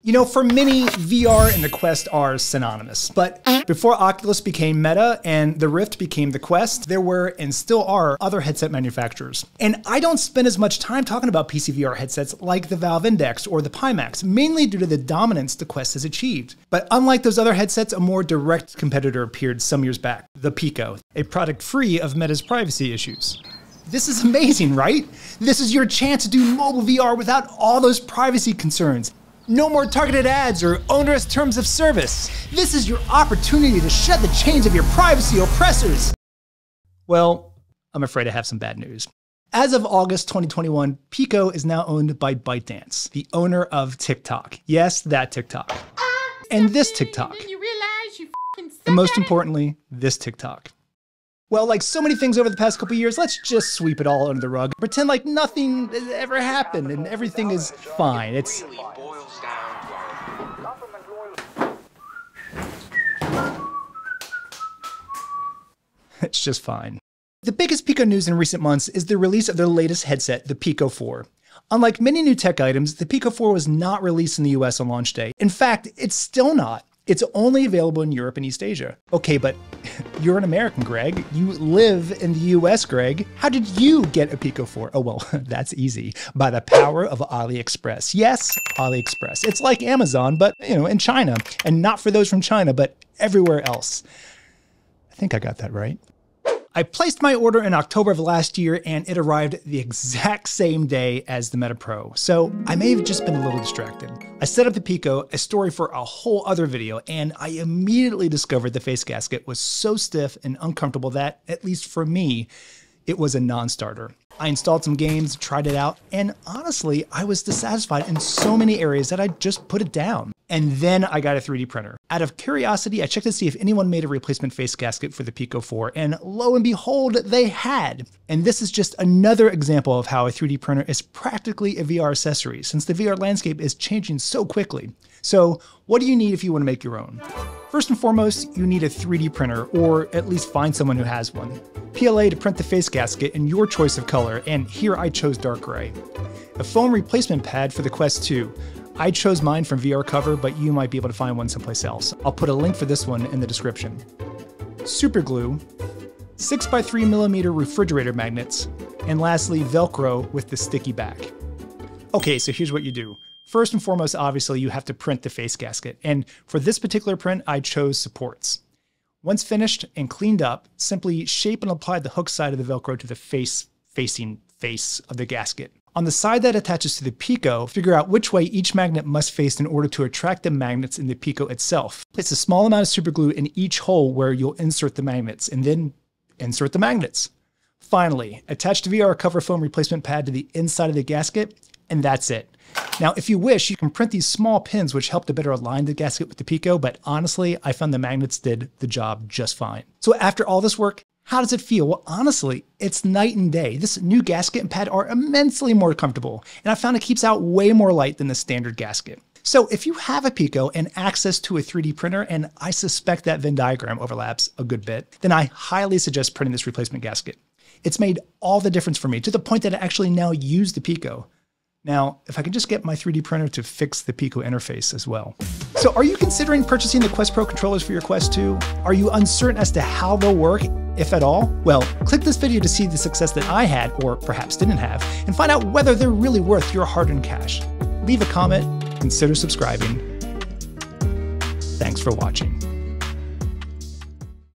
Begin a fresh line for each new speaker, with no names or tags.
You know, for many, VR and the Quest are synonymous. But before Oculus became Meta and the Rift became the Quest, there were and still are other headset manufacturers. And I don't spend as much time talking about PC VR headsets like the Valve Index or the Pimax, mainly due to the dominance the Quest has achieved. But unlike those other headsets, a more direct competitor appeared some years back, the Pico, a product free of Meta's privacy issues. This is amazing, right? This is your chance to do mobile VR without all those privacy concerns. No more targeted ads or onerous terms of service. This is your opportunity to shed the chains of your privacy oppressors. Well, I'm afraid I have some bad news. As of August 2021, Pico is now owned by ByteDance, the owner of TikTok. Yes, that TikTok. And this TikTok. And most importantly, this TikTok. Well, like so many things over the past couple years, let's just sweep it all under the rug. Pretend like nothing ever happened and everything is fine. It's just fine. The biggest Pico news in recent months is the release of their latest headset, the Pico 4. Unlike many new tech items, the Pico 4 was not released in the US on launch day. In fact, it's still not. It's only available in Europe and East Asia. Okay, but you're an American, Greg. You live in the US, Greg. How did you get a Pico 4? Oh, well, that's easy. By the power of AliExpress. Yes, AliExpress. It's like Amazon, but, in China. And not for those from China, but everywhere else. I think I got that right. I placed my order in October of last year and it arrived the exact same day as the Meta Pro, so I may have just been a little distracted. I set up the Pico, a story for a whole other video, and I immediately discovered the face gasket was so stiff and uncomfortable that, at least for me, it was a non-starter. I installed some games, tried it out, and honestly, I was dissatisfied in so many areas that I just put it down. And then I got a 3D printer. Out of curiosity, I checked to see if anyone made a replacement face gasket for the Pico 4, and lo and behold, they had. And this is just another example of how a 3D printer is practically a VR accessory, since the VR landscape is changing so quickly. So what do you need if you want to make your own? First and foremost, you need a 3D printer, or at least find someone who has one. PLA to print the face gasket in your choice of color, and here I chose dark gray. A foam replacement pad for the Quest 2. I chose mine from VR Cover, but you might be able to find one someplace else. I'll put a link for this one in the description. Super glue, 6x3mm refrigerator magnets, and lastly, Velcro with the sticky back. Okay, so here's what you do. First and foremost, obviously, you have to print the face gasket, and for this particular print, I chose supports. Once finished and cleaned up, simply shape and apply the hook side of the Velcro to the facing face of the gasket. On the side that attaches to the Pico, figure out which way each magnet must face in order to attract the magnets in the Pico itself. Place a small amount of super glue in each hole where you'll insert the magnets, and then insert the magnets. Finally, attach the VR Cover foam replacement pad to the inside of the gasket, and that's it. Now, if you wish, you can print these small pins which help to better align the gasket with the Pico, but honestly, I found the magnets did the job just fine. So after all this work, how does it feel? Well, honestly, it's night and day. This new gasket and pad are immensely more comfortable, and I found it keeps out way more light than the standard gasket. So if you have a Pico and access to a 3D printer, and I suspect that Venn diagram overlaps a good bit, then I highly suggest printing this replacement gasket. It's made all the difference for me, to the point that I actually now use the Pico. Now, if I can just get my 3D printer to fix the Pico interface as well. So are you considering purchasing the Quest Pro controllers for your Quest 2? Are you uncertain as to how they'll work, if at all? Well, click this video to see the success that I had, or perhaps didn't have, and find out whether they're really worth your hard-earned cash. Leave a comment, consider subscribing. Thanks for watching.